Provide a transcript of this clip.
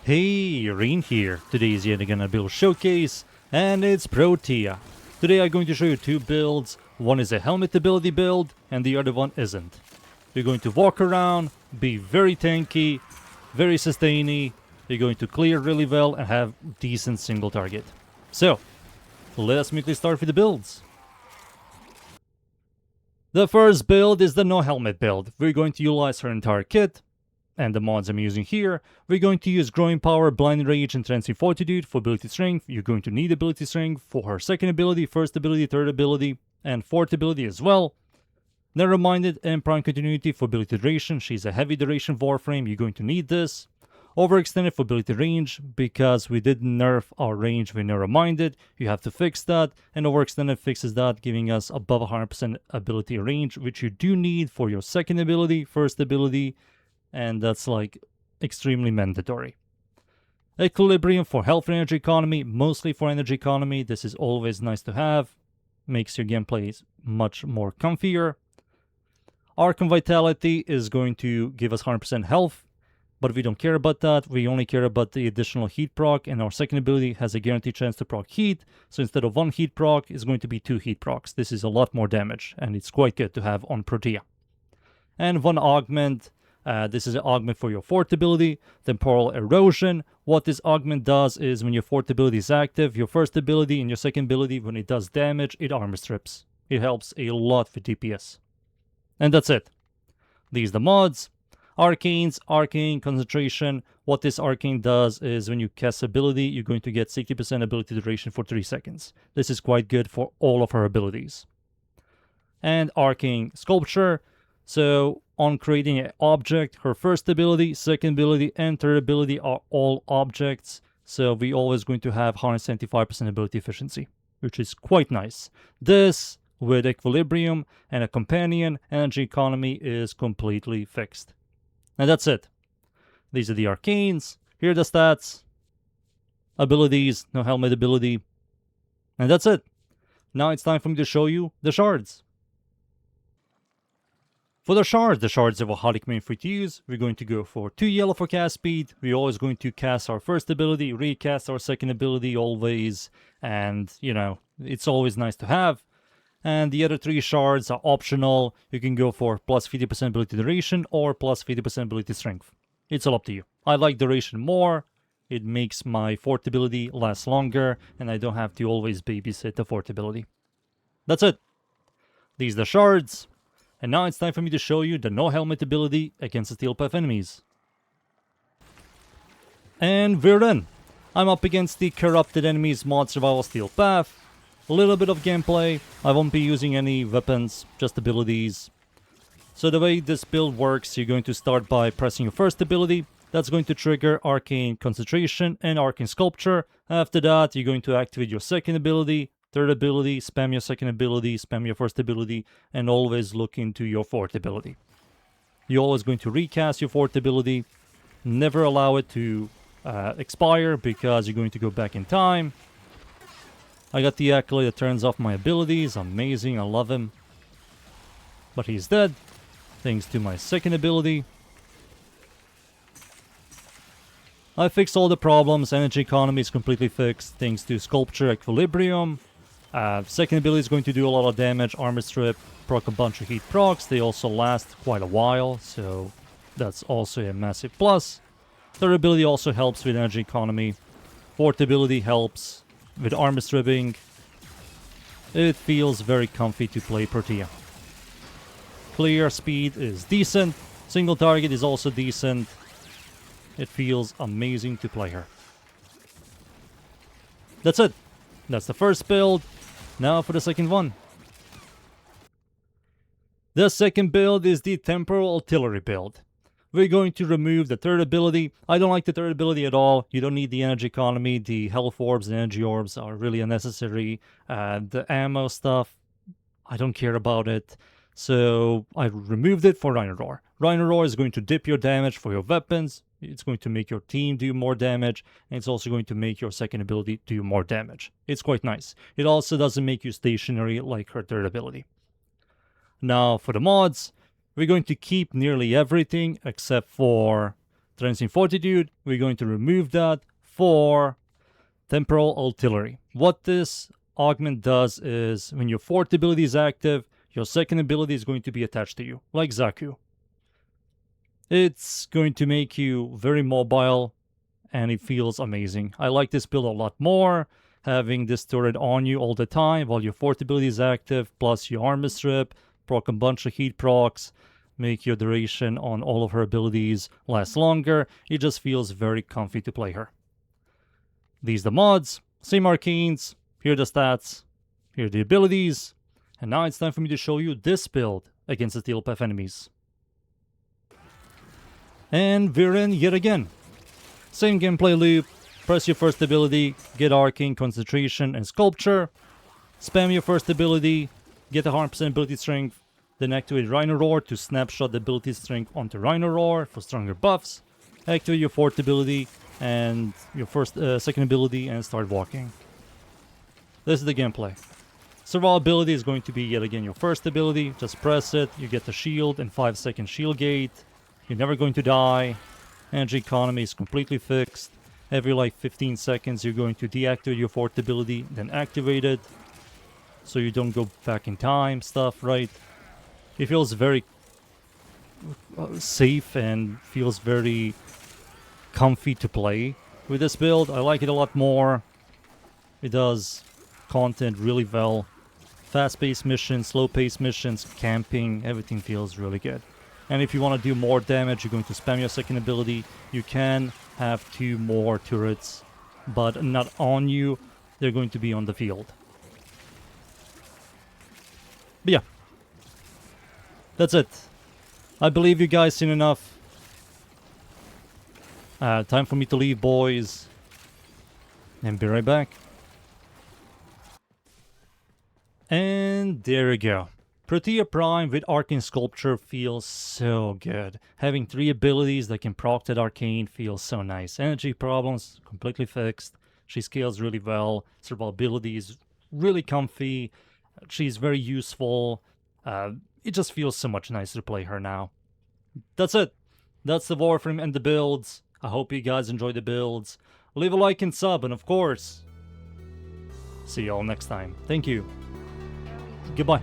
Hey, Rain here. Today is yet again a build showcase, and it's Protea. Today I'm going to show you two builds. One is a Helminth ability build, and the other one isn't. You're going to walk around, be very tanky, very sustainy, you're going to clear really well and have decent single target. So, let us immediately start with the builds. The first build is the no helmet build. We're going to utilize her entire kit, and the mods I'm using here. We're going to use Growing Power, Blind Rage, and Transient Fortitude for ability strength. You're going to need ability strength for her second ability, first ability, third ability, and fourth ability as well. Narrow-Minded and Prime Continuity for ability duration. She's a heavy duration Warframe. You're going to need this. Overextended for ability range, because we did nerf our range with Narrow-Minded. You have to fix that, and Overextended fixes that, giving us above 100% ability range, which you do need for your second ability, first ability, and that's like extremely mandatory. Equilibrium for health and energy economy, mostly for energy economy. This is always nice to have. Makes your gameplay much more comfier. Arcane Vitality is going to give us 100% health, but we don't care about that. We only care about the additional heat proc, and our second ability has a guaranteed chance to proc heat. So instead of one heat proc, it's going to be 2 heat procs. This is a lot more damage, and it's quite good to have on Protea. And one augment. This is an augment for your fourth ability, Temporal Erosion. What this augment does is when your fourth ability is active, your first ability and your second ability, when it does damage, it armor strips. It helps a lot for DPS. And that's it. These are the mods. Arcanes, Arcane, Concentration. What this Arcane does is when you cast ability, you're going to get 60% ability duration for 3 seconds. This is quite good for all of her abilities. And Arcane Sculpture. So, on creating an object, her first ability, second ability, and third ability are all objects. So, we always going to have 175% ability efficiency, which is quite nice. This, with Equilibrium and a Companion, energy economy is completely fixed. And that's it. These are the Arcanes. Here are the stats. Abilities, no helmet ability. And that's it. Now it's time for me to show you the Shards. For the Shards are a hot main free to use. We're going to go for 2 yellow for cast speed. We're always going to cast our first ability, recast our second ability always. And, you know, it's always nice to have. And the other 3 shards are optional. You can go for plus 50% ability duration or plus 50% ability strength. It's all up to you. I like duration more. It makes my fourth ability last longer, and I don't have to always babysit the fourth ability. That's it. These are the shards. And now it's time for me to show you the no helmet ability against the Steel Path enemies. And we're in. I'm up against the Corrupted Enemies Mod Survival Steel Path. A little bit of gameplay. I won't be using any weapons, just abilities. So the way this build works, you're going to start by pressing your first ability. That's going to trigger Arcane Concentration and Arcane Sculpture. After that, you're going to activate your second ability, third ability, spam your second ability, spam your first ability, and always look into your fourth ability. You're always going to recast your fourth ability. Never allow it to expire, because you're going to go back in time. I got the Accolade that turns off my abilities. Amazing, I love him. But he's dead, thanks to my second ability. I fixed all the problems. Energy economy is completely fixed, thanks to Sculpture Equilibrium. Second ability is going to do a lot of damage. Armor Strip, proc a bunch of heat procs. They also last quite a while, so that's also a massive plus. Third ability also helps with energy economy. Fourth ability helps with armor stripping. It feels very comfy to play Protea. Clear speed is decent. Single target is also decent. It feels amazing to play her. That's it. That's the first build. Now for the second one. The second build is the Temporal Artillery build. We're going to remove the third ability. I don't like the third ability at all. You don't need the energy economy. The health orbs and energy orbs are really unnecessary. The ammo stuff, I don't care about it. So I removed it for Rhino Roar. Rhino Roar is going to dip your damage for your weapons. It's going to make your team do more damage. And it's also going to make your second ability do more damage. It's quite nice. It also doesn't make you stationary like her third ability. Now for the mods, we're going to keep nearly everything except for Transient Fortitude, we're going to remove that for Temporal Artillery. What this augment does is, when your fourth ability is active, your second ability is going to be attached to you, like Zaku. It's going to make you very mobile, and it feels amazing. I like this build a lot more, having this turret on you all the time while your fourth ability is active, plus your armor strip, proc a bunch of heat procs, make your duration on all of her abilities last longer. It just feels very comfy to play her. These are the mods, same Arcanes, here are the stats, here are the abilities, and now it's time for me to show you this build against the Steel Path enemies. And we're in yet again. Same gameplay loop, press your first ability, get Arcane Concentration and Sculpture, spam your first ability, get a 100% ability strength, then activate Rhino Roar to snapshot the ability strength onto Rhino Roar for stronger buffs, activate your fourth ability and your second ability and start walking. This is the gameplay. Survivability is going to be yet again your first ability, just press it, you get the shield and 5-second shield gate, you're never going to die, energy economy is completely fixed, every like 15 seconds you're going to deactivate your fourth ability, then activate it, so you don't go back in time, stuff, right? It feels very safe and feels very comfy to play with this build. I like it a lot more. It does content really well. Fast-paced missions, slow-paced missions, camping, everything feels really good. And if you want to do more damage, you're going to spam your second ability. You can have 2 more turrets, but not on you. They're going to be on the field. But yeah. That's it. I believe you guys seen enough. Time for me to leave, boys. And be right back. And there we go. Protea Prime with Arcane Sculpture feels so good. Having 3 abilities that can proc that Arcane feels so nice. Energy problems completely fixed. She scales really well. Survivability is really comfy. She's very useful. It just feels so much nicer to play her now. That's it. That's the Warframe and the builds. I hope you guys enjoy the builds. Leave a like and sub, and of course, see you all next time. Thank you. Goodbye.